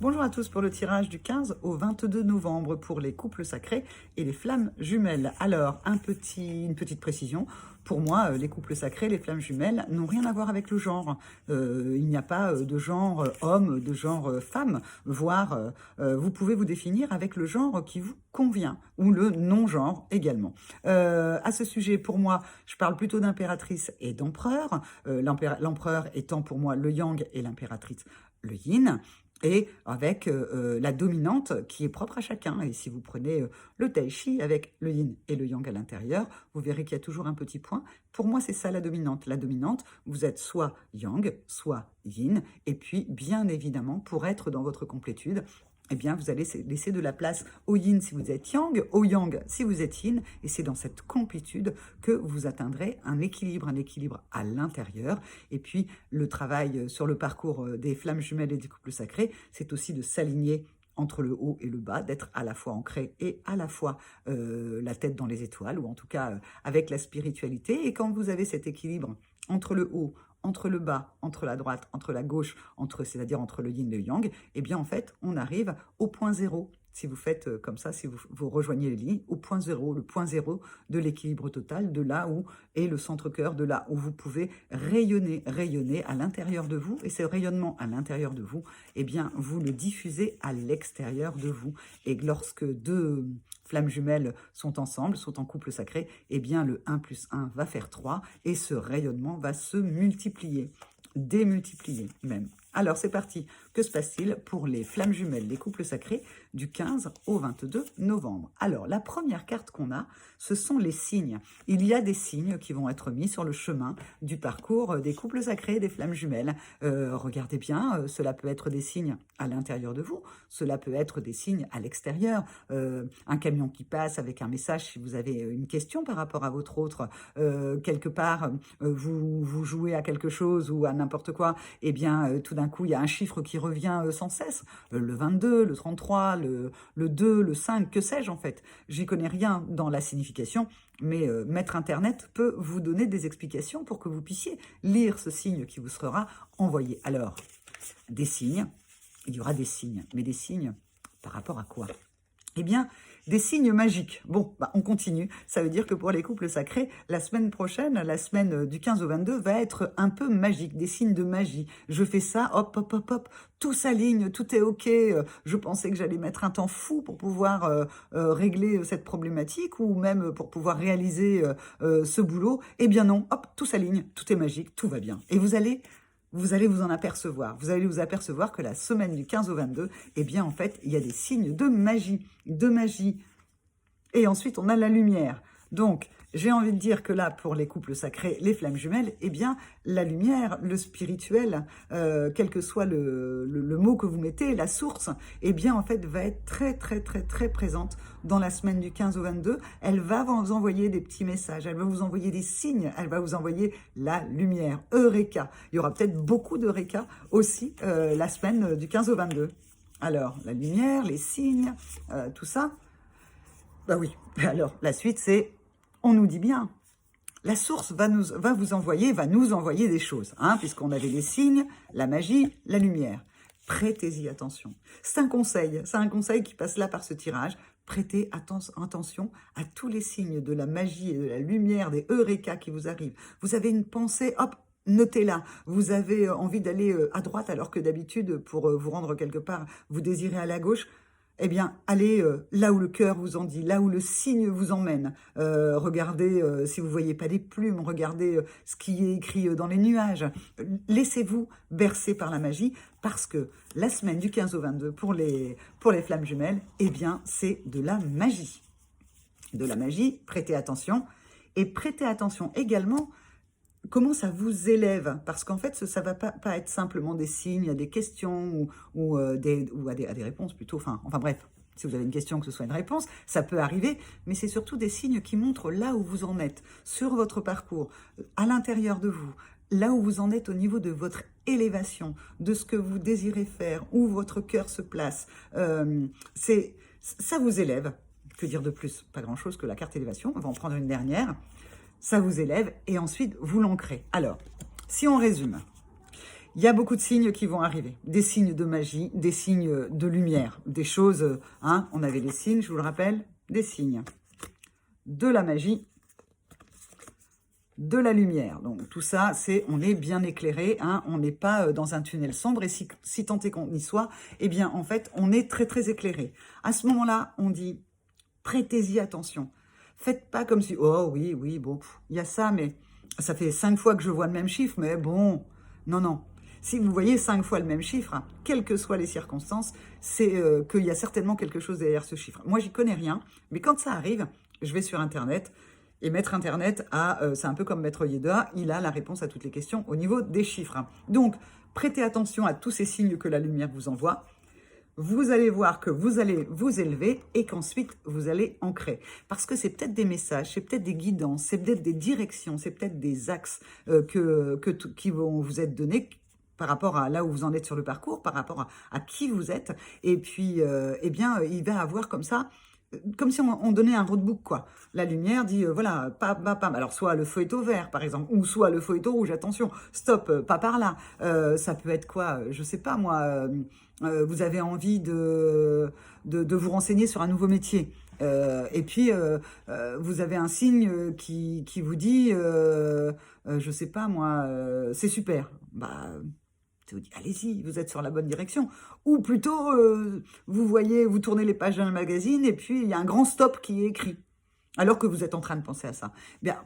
Bonjour à tous pour le tirage du 15 au 22 novembre pour les couples sacrés et les flammes jumelles. Alors, une petite précision. Pour moi, les couples sacrés, les flammes jumelles n'ont rien à voir avec le genre. Il n'y a pas de genre homme, de genre femme, voire vous pouvez vous définir avec le genre qui vous convient, ou le non-genre également. À ce sujet, pour moi, je parle plutôt d'impératrice et d'empereur, l'empereur étant pour moi le yang et l'impératrice le yin, et avec la dominante qui est propre à chacun. Et si vous prenez le tai chi avec le yin et le yang à l'intérieur, vous verrez qu'il y a toujours un petit point. Pour moi, c'est ça la dominante. La dominante, vous êtes soit yang, soit yin. Et puis, bien évidemment, pour être dans votre complétude, eh bien, vous allez laisser de la place au yin si vous êtes yang, au yang si vous êtes yin, et c'est dans cette complétude que vous atteindrez un équilibre à l'intérieur. Et puis, le travail sur le parcours des flammes jumelles et des couples sacrés, c'est aussi de s'aligner entre le haut et le bas, d'être à la fois ancré et à la fois la tête dans les étoiles, ou en tout cas avec la spiritualité. Et quand vous avez cet équilibre entre le haut, entre le bas, entre la droite, entre la gauche, c'est-à-dire entre le yin et le yang, eh bien en fait, on arrive au point zéro. Si vous faites comme ça, si vous rejoignez les lignes, au point zéro, le point zéro de l'équilibre total, de là où est le centre-cœur, de là où vous pouvez rayonner à l'intérieur de vous. Et ce rayonnement à l'intérieur de vous, eh bien, vous le diffusez à l'extérieur de vous. Et lorsque deux flammes jumelles sont ensemble, sont en couple sacré, eh bien, le 1 plus 1 va faire 3 et ce rayonnement va se multiplier, démultiplier même. Alors, c'est parti. Que se passe-t-il pour les flammes jumelles, les couples sacrés, du 15 au 22 novembre? Alors, la première carte qu'on a, ce sont les signes. Il y a des signes qui vont être mis sur le chemin du parcours des couples sacrés, des flammes jumelles. Regardez bien, cela peut être des signes à l'intérieur de vous, cela peut être des signes à l'extérieur. Un camion qui passe avec un message, si vous avez une question par rapport à votre autre, quelque part, vous jouez à quelque chose ou à n'importe quoi, eh bien, tout d'un coup, il y a un chiffre qui revient sans cesse, le 22, le 33, le 2, le 5, que sais-je en fait. J'y connais rien dans la signification, mais Maître Internet peut vous donner des explications pour que vous puissiez lire ce signe qui vous sera envoyé. Alors, des signes, il y aura des signes, mais des signes par rapport à quoi? Eh bien, des signes magiques. Bon, on continue. Ça veut dire que pour les couples sacrés, la semaine prochaine, la semaine du 15 au 22, va être un peu magique, des signes de magie. Je fais ça, hop, hop, hop, hop, tout s'aligne, tout est OK. Je pensais que j'allais mettre un temps fou pour pouvoir régler cette problématique ou même pour pouvoir réaliser ce boulot. Eh bien non, hop, tout s'aligne, tout est magique, tout va bien. Et vous allez vous en apercevoir. Vous allez vous apercevoir que la semaine du 15 au 22, eh bien, en fait, il y a des signes de magie, Et ensuite, on a la lumière. Donc, j'ai envie de dire que là, pour les couples sacrés, les flammes jumelles, eh bien, la lumière, le spirituel, quel que soit le mot que vous mettez, la source, eh bien, en fait, va être très, très, très, très présente dans la semaine du 15 au 22. Elle va vous envoyer des petits messages, elle va vous envoyer des signes, elle va vous envoyer la lumière, Eureka. Il y aura peut-être beaucoup d'Eureka aussi la semaine du 15 au 22. Alors, la lumière, les signes, tout ça. Bah oui, alors la suite c'est, on nous dit bien, la source va nous envoyer des choses, puisqu'on avait les signes, la magie, la lumière. Prêtez-y attention. C'est un conseil qui passe là par ce tirage. Prêtez attention à tous les signes de la magie et de la lumière, des Eureka qui vous arrivent. Vous avez une pensée, hop, notez-la. Vous avez envie d'aller à droite alors que d'habitude, pour vous rendre quelque part, vous désirez aller à gauche. Eh bien, allez là où le cœur vous en dit, là où le signe vous emmène. Regardez, si vous ne voyez pas des plumes, regardez ce qui est écrit dans les nuages. Laissez-vous bercer par la magie, parce que la semaine du 15 au 22, pour les flammes jumelles, eh bien, c'est de la magie. De la magie, prêtez attention. Et prêtez attention également comment ça vous élève, parce qu'en fait, ça ne va pas être simplement des signes, à des questions ou à des réponses plutôt. Enfin bref, si vous avez une question, que ce soit une réponse, ça peut arriver, mais c'est surtout des signes qui montrent là où vous en êtes, sur votre parcours, à l'intérieur de vous, là où vous en êtes au niveau de votre élévation, de ce que vous désirez faire, où votre cœur se place. Ça vous élève. Que dire de plus? Pas grand-chose que la carte élévation. On va en prendre une dernière. Ça vous élève et ensuite vous l'ancrez. Alors, si on résume, Il y a beaucoup de signes qui vont arriver, des signes de magie, des signes de lumière, des choses, hein, on avait les signes, je vous le rappelle, des signes de la magie, de la lumière. Donc tout ça, on est bien éclairé, hein, on n'est pas dans un tunnel sombre, et si tant est qu'on y soit, eh bien en fait, on est très très éclairé. À ce moment-là, on dit, prêtez-y attention. Faites pas comme si, oh oui, oui, bon, il y a ça, mais ça fait 5 fois que je vois le même chiffre, mais bon, non, non. Si vous voyez 5 fois le même chiffre, hein, quelles que soient les circonstances, c'est qu'il y a certainement quelque chose derrière ce chiffre. Moi, j'y connais rien, mais quand ça arrive, je vais sur Internet, et Maître Internet c'est un peu comme Maître Yoda, il a la réponse à toutes les questions au niveau des chiffres. Donc, prêtez attention à tous ces signes que la lumière vous envoie. Vous allez voir que vous allez vous élever et qu'ensuite, vous allez ancrer. Parce que c'est peut-être des messages, c'est peut-être des guidances, c'est peut-être des directions, c'est peut-être des axes qui vont vous être donnés par rapport à là où vous en êtes sur le parcours, par rapport à qui vous êtes. Et puis, eh bien, il va avoir comme ça, comme si on donnait un roadbook, quoi. La lumière dit, voilà, pas. Alors, soit le feu est au vert, par exemple, ou soit le feu est au rouge, attention, stop, pas par là. Ça peut être quoi, je sais pas, moi, vous avez envie de vous renseigner sur un nouveau métier. Et puis, vous avez un signe qui vous dit, je sais pas, moi, c'est super. Bah, vous dites, allez-y, vous êtes sur la bonne direction. Ou plutôt, vous tournez les pages d'un magazine et puis il y a un grand stop qui est écrit. Alors que vous êtes en train de penser à ça. Bien,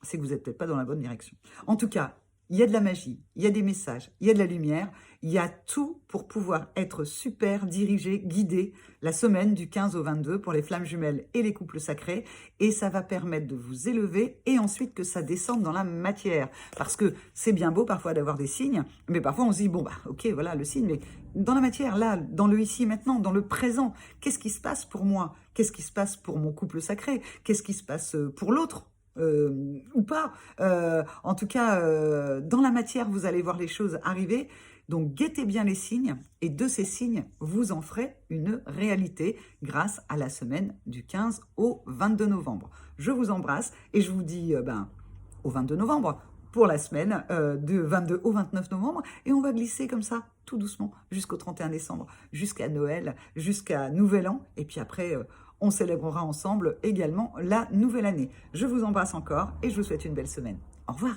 c'est que vous n'êtes peut-être pas dans la bonne direction. En tout cas, il y a de la magie, il y a des messages, il y a de la lumière, il y a tout pour pouvoir être super dirigé, guidé la semaine du 15 au 22 pour les flammes jumelles et les couples sacrés. Et ça va permettre de vous élever et ensuite que ça descende dans la matière. Parce que c'est bien beau parfois d'avoir des signes, mais parfois on se dit, bon, bah ok, voilà le signe, mais dans la matière, là, dans le ici, maintenant, dans le présent, qu'est-ce qui se passe pour moi? Qu'est-ce qui se passe pour mon couple sacré? Qu'est-ce qui se passe pour l'autre? Ou pas. En tout cas, dans la matière, vous allez voir les choses arriver. Donc, guettez bien les signes et de ces signes, vous en ferez une réalité grâce à la semaine du 15 au 22 novembre. Je vous embrasse et je vous dis au 22 novembre pour la semaine du 22 au 29 novembre et on va glisser comme ça tout doucement jusqu'au 31 décembre, jusqu'à Noël, jusqu'à Nouvel An et puis après on célébrera ensemble également la nouvelle année. Je vous embrasse encore et je vous souhaite une belle semaine. Au revoir.